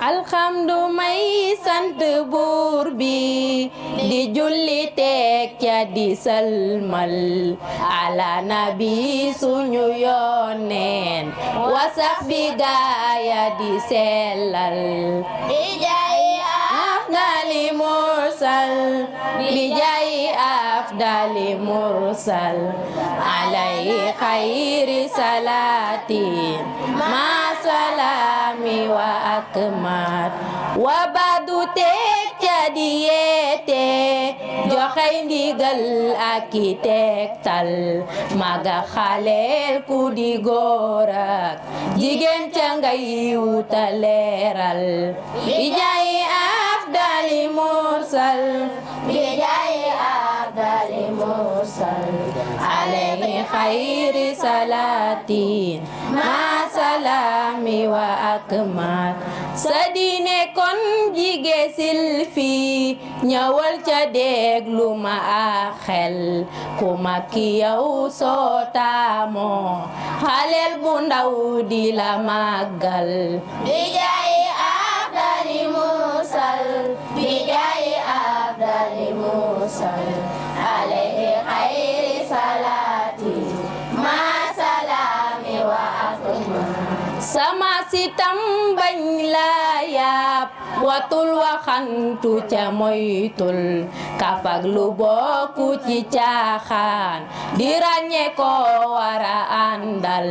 alxamdu may sant buur bi di julli teg ca di salmal ala nabi suñu yoneen wasax bi gaaya di sellal bi jaay afdali mursal bi jaay afdali mursal alay xayri salaati ma salaami wa akmat wa badu teg ca di yeete joxey ndigal ak i tegtal maga xaleel ku di góor ak jigéen ca ngay wuta leeral bi jaay afdali mursal bi jaay afdali mursal alayhi xayri salaatin ma salaami wa akmat sa diine kon jige silfi ñëwal ca déglu ma a xel ku makki yow soo taamoo xaleel bu ndaw di la màggal bi jaay afdali mursal bi jaay afdali mursal alayhi xayri salaati ma salaami wa akmat sama sitam bañ la yaab watul waxantu ca moytul kafak lu bokku ci caaxaan di ràññe ko wara àndal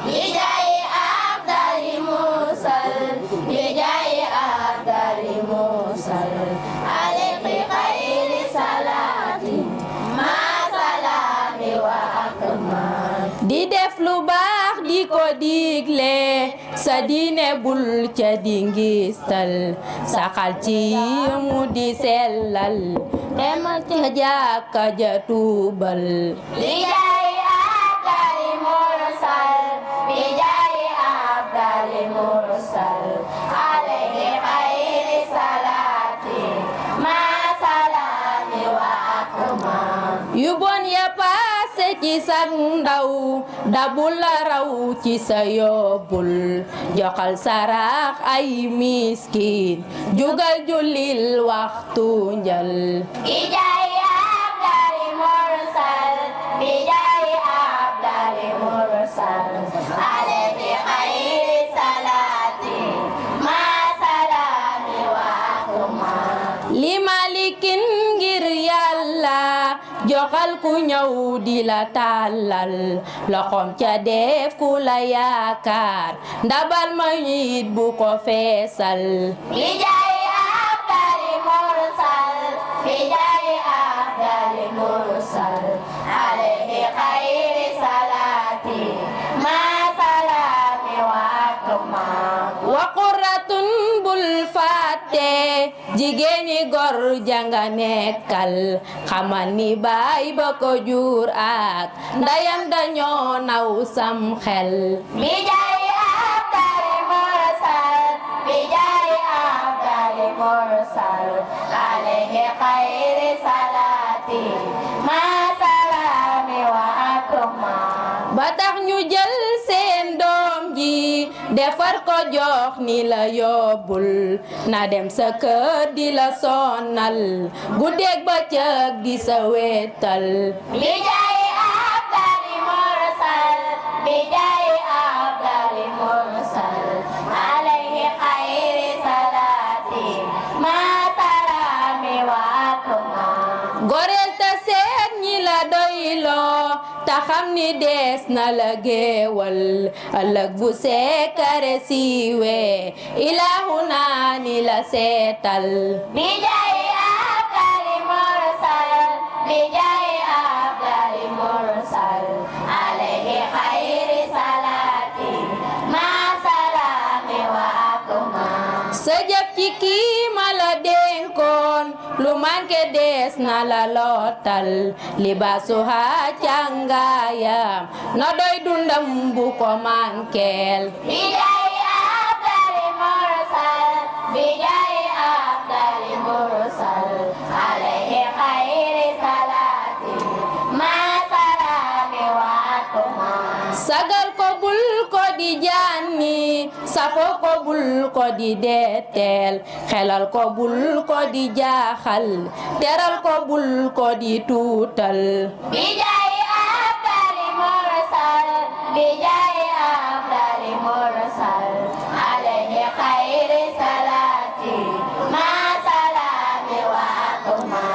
bi jaay afdali mursal bi jaay afdali mursal alayhi xayri salaati ma salaami wa akmat di def lu baax di ko digle sa diine bul ca di ngistal saxal ci mu di sellal demal ca jàkka ja tuubal bi jaay afdali mursal bi jaay afdali mursal alayhi xayri salaati ma salaami wa akmat yu bon ya paase ci sag ndaw dabul la raw ci sa yóbbul joxal sarax ay miskin jugal jullil waxtu njal bi jaay afdali mursal bi jaay afdali mursal alayhi xayri salaati ma salaami wa akmat li malikin ngir yàlla joxal ku ñëw di la tàllal loxoom ca def ku la yaakaar ndabal ma nit bu ko feesal bi jaay afdali mursal bi jaay afdali mursal alayhi xayri salaati ma salaami wa akmat wa qurratun bul fàtte jigéeni gor janga nekkal xamal ni baay ba ko jur ak ndayam dañoo naw sam xel bi jaay afdali mursal bi jaay afdali mursal alayhi xayri salaati ma salaami wa akmat ba tax ñu jël seen doom ji defar ko jox ni la yóbbul na dem sa kër di la sonal guddeeg bëccëg di sa wéetal bi jaay afdali mursal bi jaay afdali mursal alayhi xayri salaati ma salaami wa akmat goreel ta seet ñi la doyloo ta xam ni dees na la géewal ëllëg bu seekare siiwe ilaahu naa ni la seetal bi jaay afdali mursal bi jaay afdali mursal alayhi xayri salaati ma salaami wa akmat sa jëf ci kii ma la dénkoon lu manke dees na la lootal libaasuha càngaayam na doy dundam bu ko mankeel bi jaay afdali mursal bi jaay afdali mursal alayhi xayri salaati ma salaami wa akmat sagal ko bul ko di jaan safoo ko bul ko di deeteel xelal ko bul ko di jaaxal teral ko bul ko di tuutal bijay abdali mursal bijay abdali mursal alayhi khayri salati ma salami wa atma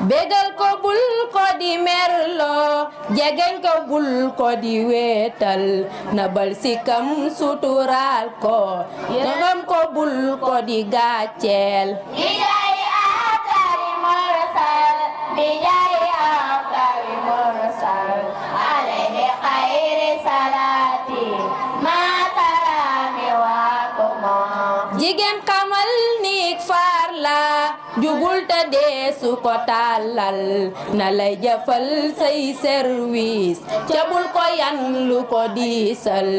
bégal ko bul ko di merlo jegeñ ko bul ko di weetal nabal sikam sutural ko yërëm ko bul ko di gàcceel bijay abdali mursal bijay abdali mursal alayhi khayri salati ma salami wa atma jigéen xamal nik faar la jugul te deesu ko tàllal na lay jëfal say service ca bul ko yan lu ko diisal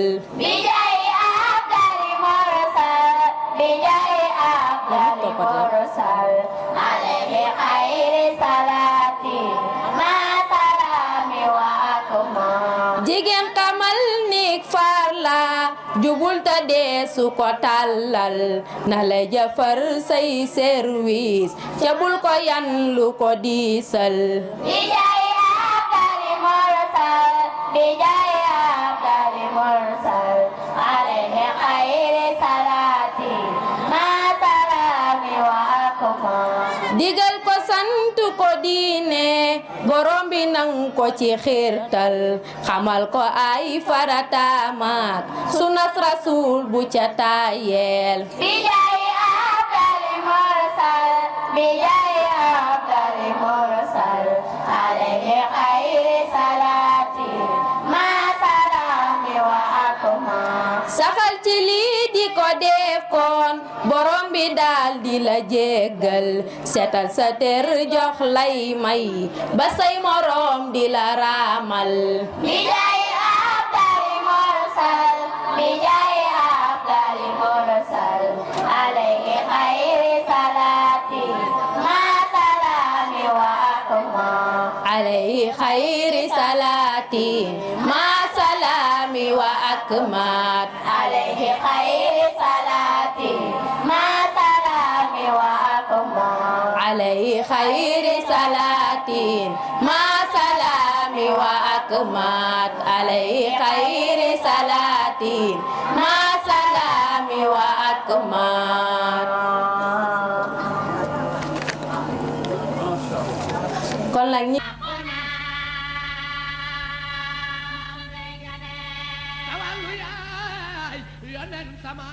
bijay abdali mursal bijay abdali mursal alayhi khayri salati ma salami wa atma jigéen xamal nik faar la jubul ta deesu ko tàllal na lay jëfar say service ca bul ko yan lu ko diisal bijay abdali mursal bijay abdali mursal alayhi khayri salati ma salami wa atma digal ko sant ko diine borom bi nang ko ci xiirtal xamal ko ay farataamaak sunas rasul bu ca tayel bijay abdali mursal bijay abdali mursal alayhi khayri salati ma salami wa atma saxal ci lii di ko def kon borom bi daal di la jéggal setal sa ter jox lay may ba say morom di la raamal bijay abdali mursal bijay abdali mursal alayhi khayri salati ma salami wa atma alayhi khayri salati ma salami wa akmat alayhi khayri salati ma salami wa akmat alayhi khayri salati ma salami wa akmat alayhi khayri salati ma salami wa akmat kon nag ñi yonen sama